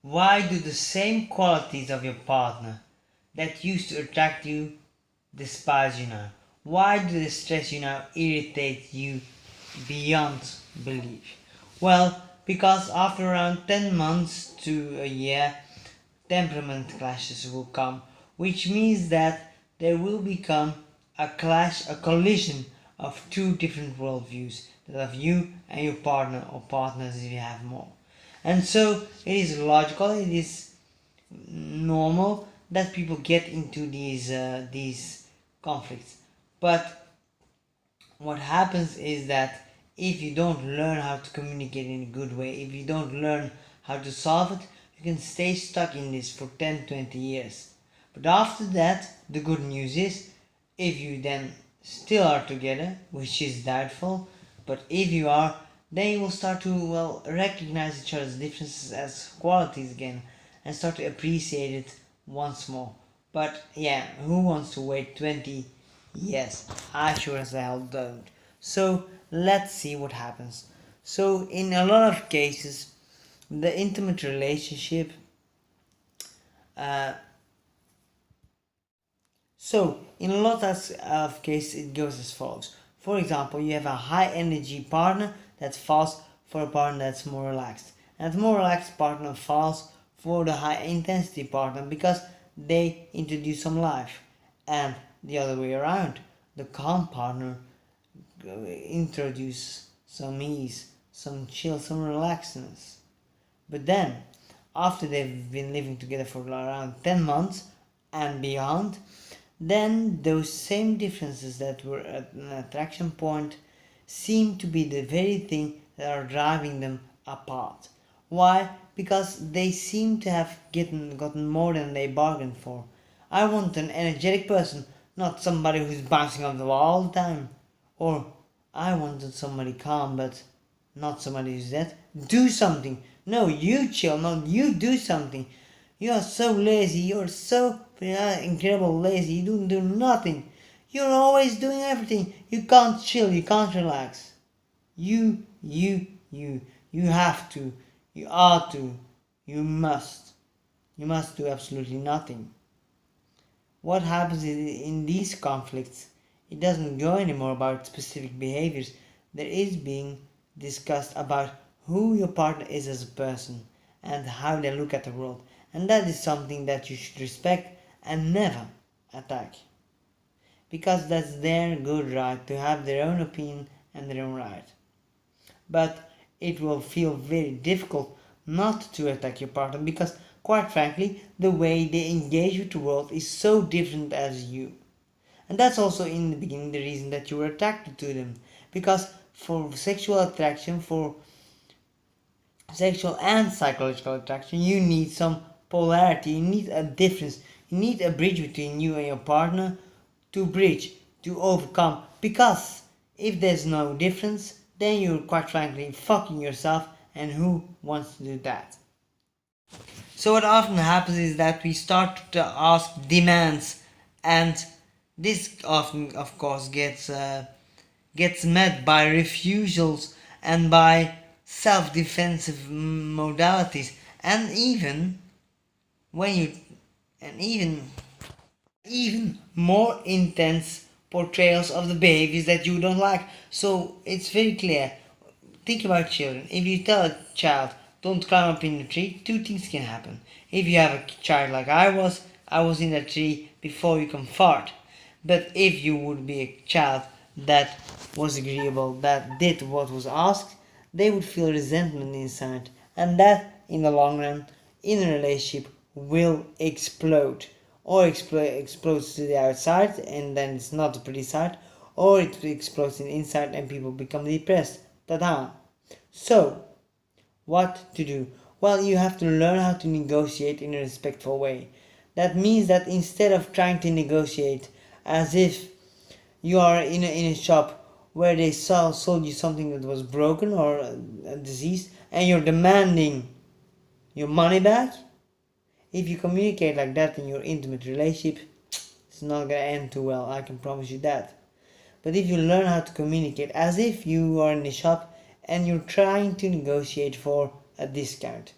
Why do the same qualities of your partner that used to attract you despise you now? Why do they stress you now, irritate you beyond belief? Well, because after around 10 months to a year, temperament clashes will come, which means that there will become a clash, a collision of two different worldviews, that of you and your partner or partners if you have more. And so it is logical, it is normal that people get into these conflicts. But what happens is that if you don't learn how to communicate in a good way, if you don't learn how to solve it, you can stay stuck in this for 10-20 years. But after that, the good news is, if you then still are together, which is doubtful, but if you are, then you will start to, well, recognize each other's differences as qualities again and start to appreciate it once more. But yeah, who wants to wait 20 years? I sure as hell don't. So let's see what happens. So in a lot of cases, the intimate relationship uh, in a lot of cases it goes as follows. For example, you have a high energy partner that falls for a partner that's more relaxed, and the more relaxed partner falls for the high intensity partner because they introduce some life, and the other way around, the calm partner introduce some ease, some chill, some relaxedness. But then, after they've been living together for around 10 months and beyond, then those same differences that were at an attraction point seem to be the very thing that are driving them apart. Why? Because they seem to have gotten more than they bargained for. I want an energetic person, not somebody who's bouncing off the wall all the time. Or I wanted somebody calm, but not somebody who's that. Do something. No, you chill. No, you do something. You are so lazy. You're so incredible lazy. You don't do nothing. You're always doing everything. You can't chill. You can't relax. You. You have to. You ought to. You must. You must do absolutely nothing. What happens in these conflicts? It doesn't go anymore about specific behaviors. There is being discussed about who your partner is as a person and how they look at the world. And that is something that you should respect and never attack. Because that's their good right to have their own opinion and their own right. But it will feel very difficult not to attack your partner because, quite frankly, the way they engage with the world is so different as you. And that's also in the beginning the reason that you were attracted to them. Because for sexual attraction, for sexual and psychological attraction, you need some polarity, you need a difference, you need a bridge between you and your partner to bridge, to overcome. Because if there's no difference, then you're quite frankly fucking yourself, and who wants to do that? So what often happens is that we start to ask demands, and this often, of course, gets met by refusals and by self-defensive modalities, and even when you and even more intense portrayals of the behaviors that you don't like. So it's very clear. Think about children. If you tell a child, don't climb up in the tree, two things can happen. If you have a child like I was in that tree before you can fart. But if you would be a child that was agreeable, that did what was asked, they would feel resentment inside. And that, in the long run, in a relationship, will explode. Or explodes to the outside, and then it's not a pretty sight. Or it explodes in the inside and people become depressed. Ta-da! So, what to do? Well, you have to learn how to negotiate in a respectful way. That means that instead of trying to negotiate as if you are in a shop where they sold you something that was broken or a disease and you're demanding your money back, if you communicate like that in your intimate relationship, it's not gonna end too well, I can promise you that. But if you learn how to communicate as if you are in the shop and you're trying to negotiate for a discount,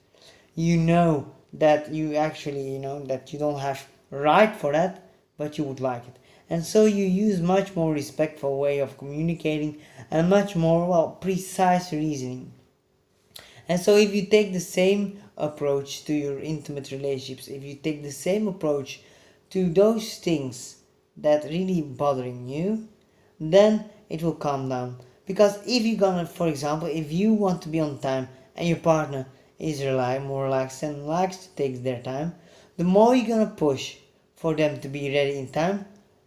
you know that you actually, that you don't have right for that, but you would like it. And so you use much more respectful way of communicating and much more, precise reasoning. And so if you take the same approach to your intimate relationships, if you take the same approach to those things that really bothering you, then it will calm down. Because if you're gonna, for example, if you want to be on time and your partner is more relaxed and likes to take their time, the more you're gonna push for them to be ready in time,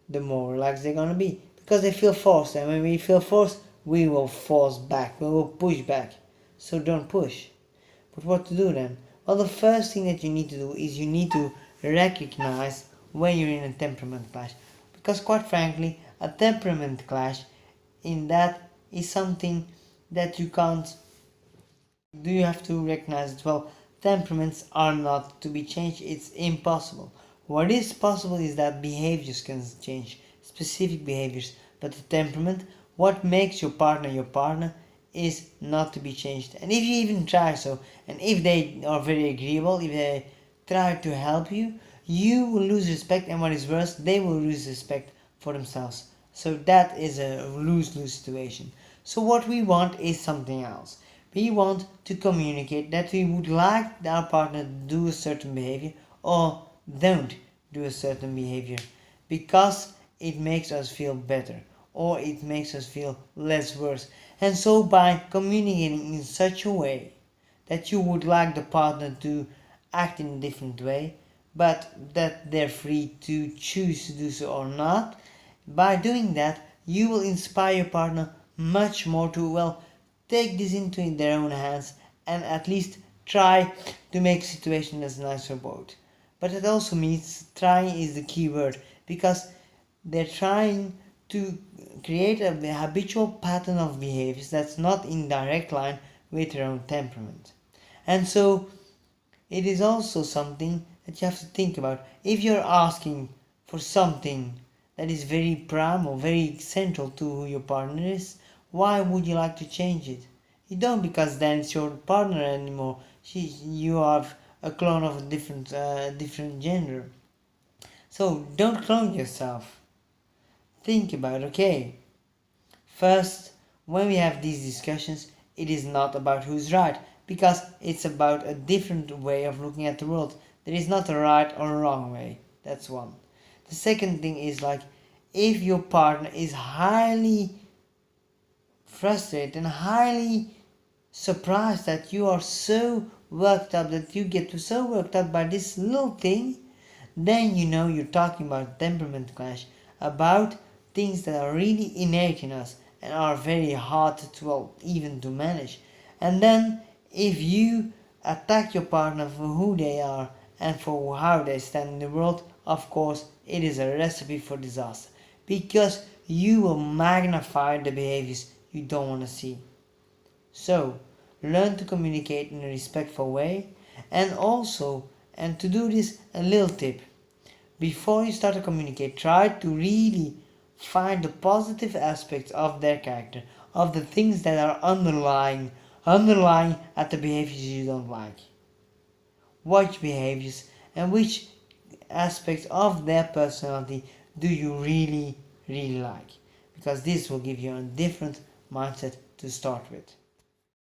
the more relaxed they're gonna be. Because they feel forced, and when we feel forced, we will force back, we will push back. So don't push. But what to do then? Well, the first thing that you need to do is you need to recognize when you're in a temperament clash. Because quite frankly, a temperament clash in that is something that you can't do. You have to recognize that, well, temperaments are not to be changed. It's impossible. What is possible is that behaviors can change, specific behaviors, but the temperament, what makes your partner is not to be changed. And if you even try so, and if they are very agreeable, if they try to help you, you will lose respect, and what is worse, they will lose respect for themselves. So that is a lose-lose situation. So what we want is something else. We want to communicate that we would like our partner to do a certain behavior or don't do a certain behavior, because it makes us feel better or it makes us feel less worse. And so by communicating in such a way that you would like the partner to act in a different way, but that they're free to choose to do so or not, by doing that you will inspire your partner much more to, well, take this into their own hands and at least try to make the situation as nice for both. But it also means trying is the key word, because they're trying to create a habitual pattern of behaviors that's not in direct line with their own temperament. And so it is also something that you have to think about. If you're asking for something that is very prime or very central to who your partner is, why would you like to change it? You don't, because then it's your partner anymore. You have a clone of a different gender. So don't clone yourself. Think about, okay, first, when we have these discussions, it is not about who's right, because it's about a different way of looking at the world. There is not a right or a wrong way. That's one. The second thing is, like, if your partner is highly frustrated and highly surprised that you are so worked up, that you get so worked up by this little thing, then you know you're talking about temperament clash, about things that are really innate in us and are very hard to, well, even to manage. And then if you attack your partner for who they are and for how they stand in the world, of course it is a recipe for disaster, because you will magnify the behaviors you don't want to see. So learn to communicate in a respectful way, and also, and to do this, a little tip: before you start to communicate, try to really find the positive aspects of their character, of the things that are underlying at the behaviors you don't like. Which behaviors and which aspects of their personality do you really like? Because this will give you a different mindset to start with.